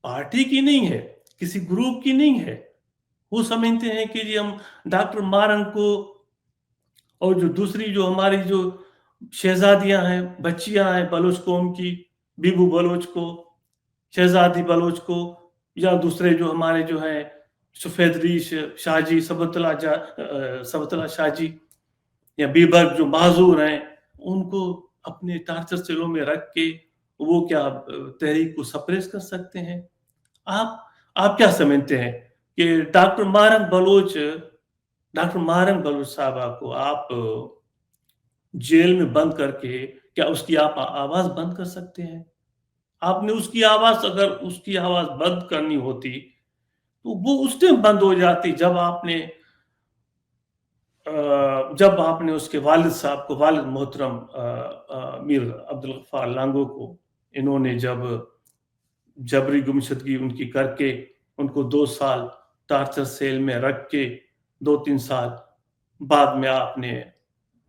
پارٹی کی نہیں ہے، کسی گروپ کی نہیں ہے. وہ سمجھتے ہیں کہ جی ہم ڈاکٹر مارنگ کو اور جو دوسری جو ہماری جو شہزادیاں ہیں بچیاں ہیں بلوچ قوم کی، بیبو بلوچ کو، شہزادی بلوچ کو، یا دوسرے جو ہمارے جو ہیں سفید ریش شاہ جی سبت اللہ شاہ جی یا بیبر جو معذور ہیں ان کو اپنے ٹارچر سیلوں میں رکھ کے وہ کیا تحریک کو سپریس کر سکتے ہیں؟ آپ کیا سمجھتے ہیں کہ ڈاکٹر مارنگ بلوچ صاحبہ کو آپ جیل میں بند کر کے کیا اس کی آپ آواز بند کر سکتے ہیں؟ آپ نے اس کی آواز بند کرنی ہوتی تو وہ اس ٹائم بند ہو جاتی جب آپ نے اس کے والد صاحب کو، والد محترم میر عبدالغفار لانگو کو، انہوں نے جب جبری گمشدگی ان کی کر کے ان کو 2 سال ٹارچر سیل میں رکھ کے 2-3 سال بعد میں آپ نے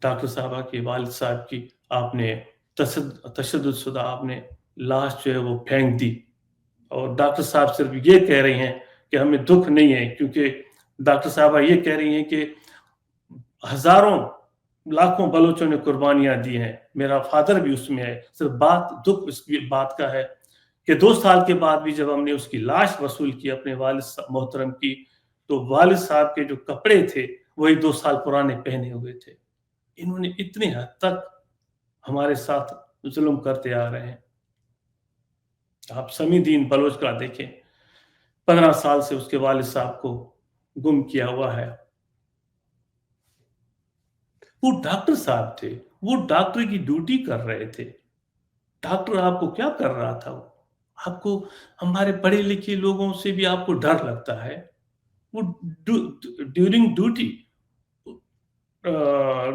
ڈاکٹر صاحبہ کے والد صاحب کی آپ نے تشدد شدہ آپ نے لاش جو ہے وہ پھینک دی. اور ڈاکٹر صاحب صرف یہ کہہ رہی ہیں کہ ہمیں دکھ نہیں ہے، کیونکہ ڈاکٹر صاحبہ یہ کہہ رہی ہیں کہ ہزاروں لاکھوں بلوچوں نے قربانیاں دی ہیں، میرا فادر بھی اس میں ہے. صرف دکھ اس بات کا ہے کہ 2 سال کے بعد بھی جب ہم نے اس کی لاش وصول کی اپنے والد محترم کی تو والد صاحب کے جو کپڑے تھے وہی 2 سال پرانے پہنے ہوئے تھے. انہوں نے اتنی حد تک ہمارے ساتھ ظلم کرتے آ رہے ہیں. آپ سمیع الدین بلوچ کا دیکھیں 15 سال سے اس کے والد صاحب کو گم کیا ہوا ہے. وہ ڈاکٹر صاحب تھے، وہ ڈاکٹر کی ڈیوٹی کر رہے تھے. ڈاکٹر آپ کو کیا کر رہا تھا؟ آپ کو ہمارے پڑھے لکھے لوگوں سے بھی آپ کو ڈر لگتا ہے. وہ ڈیورنگ ڈیوٹی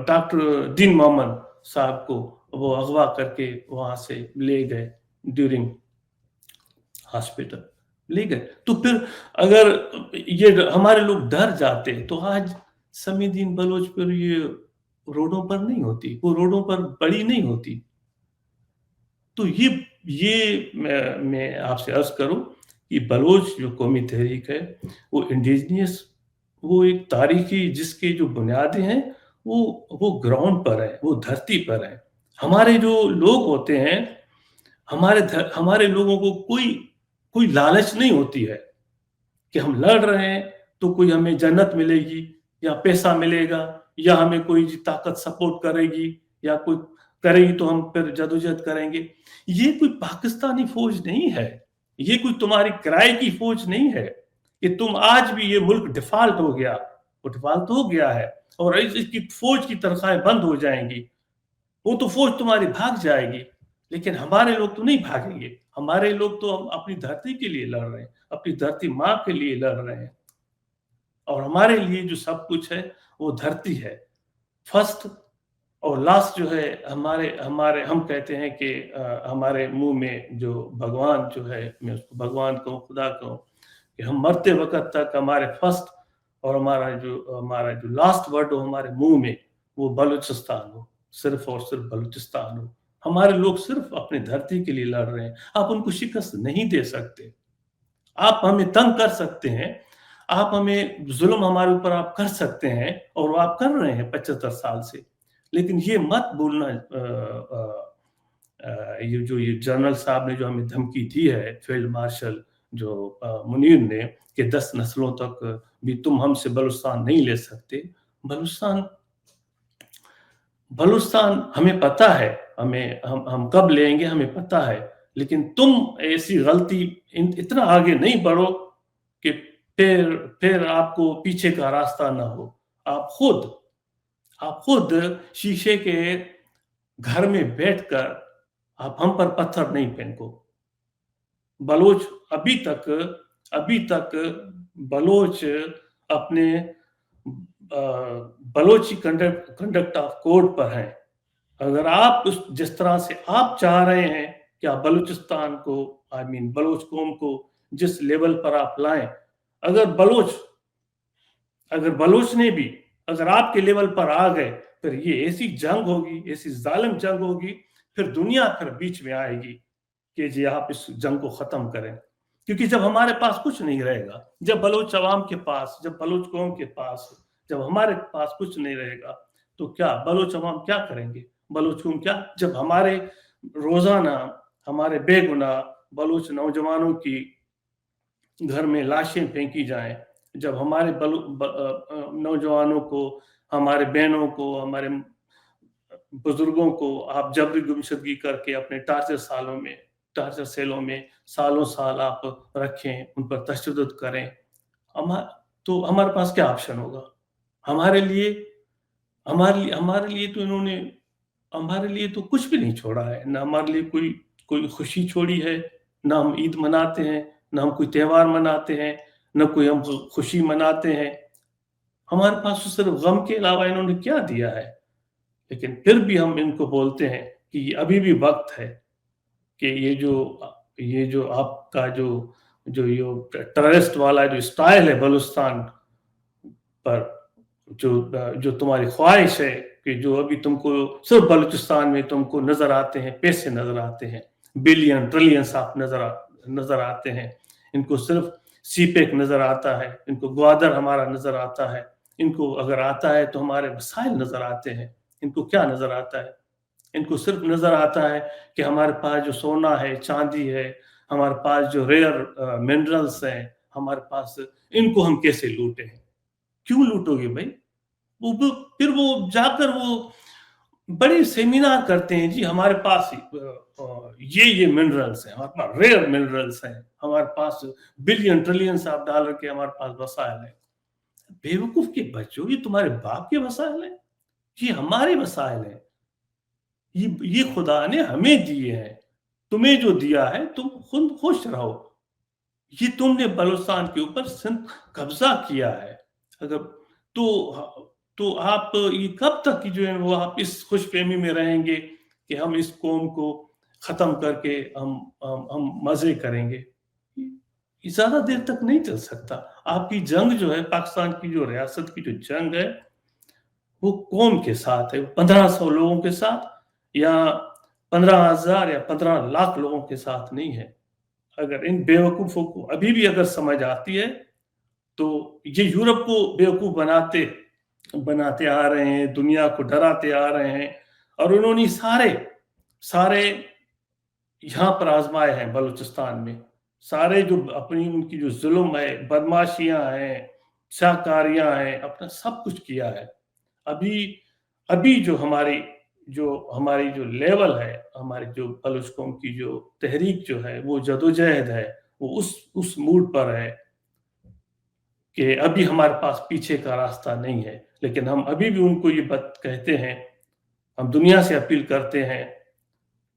ڈاکٹر دین محمد صاحب کو وہ اغوا کر کے وہاں سے لے گئے، ڈیورنگ ہاسپٹل لے گئے. تو پھر اگر یہ ہمارے لوگ ڈر جاتے تو آج سمیع الدین بلوچ پر یہ روڈوں پر نہیں ہوتی، وہ روڈوں پر بڑی نہیں ہوتی. تو یہ میں آپ سے عرض کروں کہ بلوچ جو قومی تحریک ہے وہ انڈیجنس، وہ ایک تاریخی جس کے جو بنیادیں ہیں وہ گراؤنڈ پر ہے، وہ دھرتی پر ہے. ہمارے جو لوگ ہوتے ہیں ہمارے لوگوں کو کوئی لالچ نہیں ہوتی ہے کہ ہم لڑ رہے ہیں تو کوئی ہمیں جنت ملے گی یا پیسہ ملے گا یا ہمیں کوئی طاقت سپورٹ کرے گی یا کوئی کرے گی تو ہم پھر جدوجہد کریں گے. یہ کوئی پاکستانی فوج نہیں ہے، یہ کوئی تمہاری کرائے کی فوج نہیں ہے کہ تم آج بھی یہ ملک ڈیفالٹ ہو گیا، وہ ڈیفالٹ ہو گیا ہے اور اس کی فوج کی تنخواہیں بند ہو جائیں گی، وہ تو فوج تمہاری بھاگ جائے گی. لیکن ہمارے لوگ تو نہیں بھاگیں گے. ہمارے لوگ تو ہم اپنی دھرتی کے لیے لڑ رہے ہیں, اپنی دھرتی ماں کے لیے لڑ رہے ہیں, اور ہمارے لیے جو سب کچھ ہے وہ دھرتی ہے. فرسٹ اور لاسٹ جو ہے ہمارے ہم کہتے ہیں کہ ہمارے منہ میں جو بھگوان جو ہے, میں اس کو بھگوان کہوں, خدا کہوں, کہ ہم مرتے وقت تک ہمارے فرسٹ اور ہمارا جو لاسٹ ورڈ ہو ہمارے منہ میں, وہ بلوچستان ہو, صرف اور صرف بلوچستان ہو. ہمارے لوگ صرف اپنی دھرتی کے لیے لڑ رہے ہیں. آپ ان کو شکست نہیں دے سکتے. آپ ہمیں تنگ کر سکتے ہیں, آپ ہمیں ظلم ہمارے اوپر آپ کر سکتے ہیں, اور وہ آپ کر رہے ہیں 75 سال سے. لیکن یہ مت بولنا, یہ جنرل صاحب نے جو ہمیں دھمکی دی ہے, فیلڈ مارشل جو منیر نے, کہ 10 نسلوں تک بھی تم ہم سے بلوچستان نہیں لے سکتے. بلوچستان ہمیں پتہ ہے, ہم کب لیں گے ہمیں پتہ ہے. لیکن تم ایسی غلطی اتنا آگے نہیں بڑھو کہ پھر آپ کو پیچھے کا راستہ نہ ہو. آپ خود شیشے کے گھر میں بیٹھ کر آپ ہم پر پتھر نہیں پھینکو. بلوچ ابھی تک بلوچ اپنے بلوچی کنڈکٹ آف کوڈ پر ہیں. اگر آپ جس طرح سے آپ چاہ رہے ہیں کہ آپ بلوچستان کو, بلوچ قوم کو جس لیول پر آپ لائیں, اگر بلوچ نے بھی اگر آپ کے لیول پر آ گئے, پھر یہ ایسی جنگ ہوگی, ایسی ظالم جنگ ہوگی, پھر دنیا پھر بیچ میں آئے گی کہ جی آپ اس جنگ کو ختم کریں. کیونکہ جب ہمارے پاس کچھ نہیں رہے گا, جب بلوچ عوام کے پاس, جب بلوچ قوم کے پاس, جب ہمارے پاس کچھ نہیں رہے گا, تو کیا بلوچ عوام کیا کریں گے؟ بلوچ قوم کیا, جب ہمارے روزانہ ہمارے بے گناہ بلوچ نوجوانوں کی گھر میں لاشیں پھینکی جائیں, جب ہمارے نوجوانوں کو, ہمارے بہنوں کو, ہمارے بزرگوں کو آپ جبری گمشدگی کر کے اپنے ٹارچر سیلوں میں سالوں سال آپ رکھیں, ان پر تشدد کریں, تو ہمارے پاس کیا آپشن ہوگا؟ ہمارے لیے تو انہوں نے ہمارے لیے تو کچھ بھی نہیں چھوڑا ہے. نہ ہمارے لیے کوئی خوشی چھوڑی ہے, نہ ہم عید مناتے ہیں, نہ ہم کوئی تہوار مناتے ہیں, نہ کوئی ہم خوشی مناتے ہیں. ہمارے پاس تو صرف غم کے علاوہ انہوں نے کیا دیا ہے؟ لیکن پھر بھی ہم ان کو بولتے ہیں کہ یہ ابھی بھی وقت ہے کہ یہ جو آپ کا جو ٹیررسٹ والا جو اسٹائل ہے بلوچستان پر, جو تمہاری خواہش ہے کہ جو ابھی تم کو صرف بلوچستان میں تم کو نظر آتے ہیں, پیسے نظر آتے ہیں, بلین ٹریلین آپ نظر آتے ہیں, ان کو صرف سی پیک نظر آتا ہے, ان کو گوادر ہمارا نظر آتا ہے, ان کو اگر آتا ہے تو ہمارے وسائل نظر آتے ہیں. ان کو کیا نظر آتا ہے؟ ان کو صرف نظر آتا ہے کہ ہمارے پاس جو سونا ہے, چاندی ہے, ہمارے پاس جو ریئر منرلز ہیں, ہمارے پاس, ان کو ہم کیسے لوٹیں. کیوں لوٹو گے بھائی؟ پھر وہ جا کر وہ بڑے سیمینار کرتے ہیں, جی ہمارے پاس یہ منرلز ہیں, ہمارے پاس ریئر منرلز ہیں, ہمارے پاس بلین ٹریلین آپ ڈالر کے ہمارے پاس وسائل ہیں. بیوقوف کے بچوں, یہ تمہارے باپ کے وسائل ہیں, یہ ہمارے وسائل ہیں, یہ خدا نے ہمیں دیے ہیں. تمہیں جو دیا ہے تم خود خوش رہو. یہ تم نے بلوچستان کے اوپر قبضہ کیا ہے. اگر تو آپ یہ کب تک جو ہے وہ آپ اس خوش فہمی میں رہیں گے کہ ہم اس قوم کو ختم کر کے ہم مزے کریں گے؟ یہ زیادہ دیر تک نہیں چل سکتا. آپ کی جنگ جو ہے, پاکستان کی جو ریاست کی جو جنگ ہے, وہ قوم کے ساتھ ہے, 1500 لوگوں کے ساتھ یا 15,000 یا 15 لاکھ لوگوں کے ساتھ نہیں ہے. اگر ان بیوقوفوں کو ابھی بھی اگر سمجھ آتی ہے تو یہ یورپ کو بیوقوف بناتے آ رہے ہیں, دنیا کو ڈراتے آ رہے ہیں, اور انہوں نے سارے یہاں پر آزمائے ہیں بلوچستان میں. سارے جو اپنی ان کی جو ظلم ہے, بدماشیاں ہیں, شاکاریاں ہیں, اپنا سب کچھ کیا ہے. ابھی جو ہماری جو لیول ہے, ہماری جو بلوچ قوم کی جو تحریک جو ہے, وہ جدوجہد ہے, وہ اس موڈ پر ہے کہ ابھی ہمارے پاس پیچھے کا راستہ نہیں ہے. لیکن ہم ابھی بھی ان کو یہ بات کہتے ہیں, ہم دنیا سے اپیل کرتے ہیں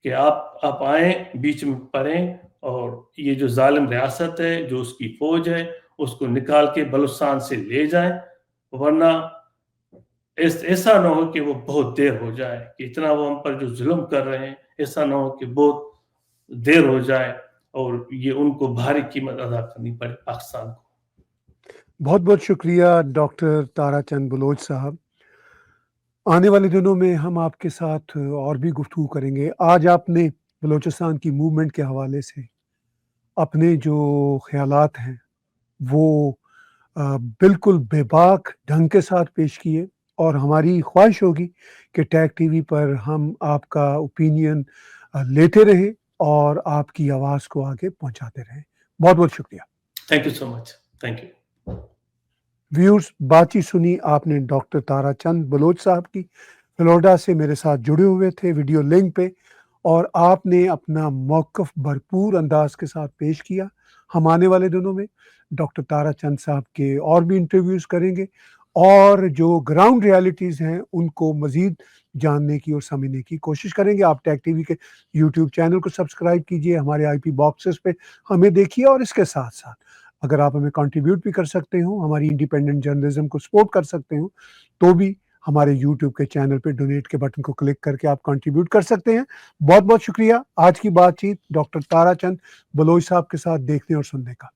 کہ آپ آئیں, بیچ میں پڑھیں, اور یہ جو ظالم ریاست ہے, جو اس کی فوج ہے, اس کو نکال کے بلوچستان سے لے جائیں, ورنہ ایسا نہ ہو کہ وہ بہت دیر ہو جائے, کہ اتنا وہ ہم پر جو ظلم کر رہے ہیں, ایسا نہ ہو کہ بہت دیر ہو جائے اور یہ ان کو بھاری قیمت ادا کرنی پڑے پاکستان کو. بہت بہت شکریہ ڈاکٹر تارا چند بلوچ صاحب. آنے والے دنوں میں ہم آپ کے ساتھ اور بھی گفتگو کریں گے. آج آپ نے بلوچستان کی موومنٹ کے حوالے سے اپنے جو خیالات ہیں وہ بالکل بے باک ڈھنگ کے ساتھ پیش کیے, اور ہماری خواہش ہوگی کہ ٹیگ ٹی وی پر ہم آپ کا اوپینین لیتے رہیں اور آپ کی آواز کو آگے پہنچاتے رہیں. بہت بہت شکریہ. Thank you so much. Thank you. Viewers, بات چیت سنی آپ نے ڈاکٹر تارا چند بلوچ صاحب کی. فلوریڈا سے میرے ساتھ جڑے ہوئے تھے ویڈیو لنک پہ, اور آپ نے اپنا موقف بھرپور انداز کے ساتھ پیش کیا. ہم آنے والے دنوں میں ڈاکٹر تارا چند صاحب کے اور بھی انٹرویوز کریں گے, اور جو گراؤنڈ ریالٹیز ہیں ان کو مزید جاننے کی اور سمجھنے کی کوشش کریں گے. آپ ٹیگ ٹی وی کے یوٹیوب چینل کو سبسکرائب کیجئے, ہمارے آئی پی باکسز پہ ہمیں دیکھیے, اور اس کے ساتھ ساتھ اگر آپ ہمیں کنٹریبیوٹ بھی کر سکتے ہوں, ہماری انڈیپینڈنٹ جرنلزم کو سپورٹ کر سکتے ہوں, تو بھی ہمارے یوٹیوب کے چینل پہ ڈونیٹ کے بٹن کو کلک کر کے آپ کنٹریبیوٹ کر سکتے ہیں. بہت بہت شکریہ. آج کی بات چیت ڈاکٹر تارا چند بلوچ صاحب کے ساتھ دیکھنے اور سننے کا.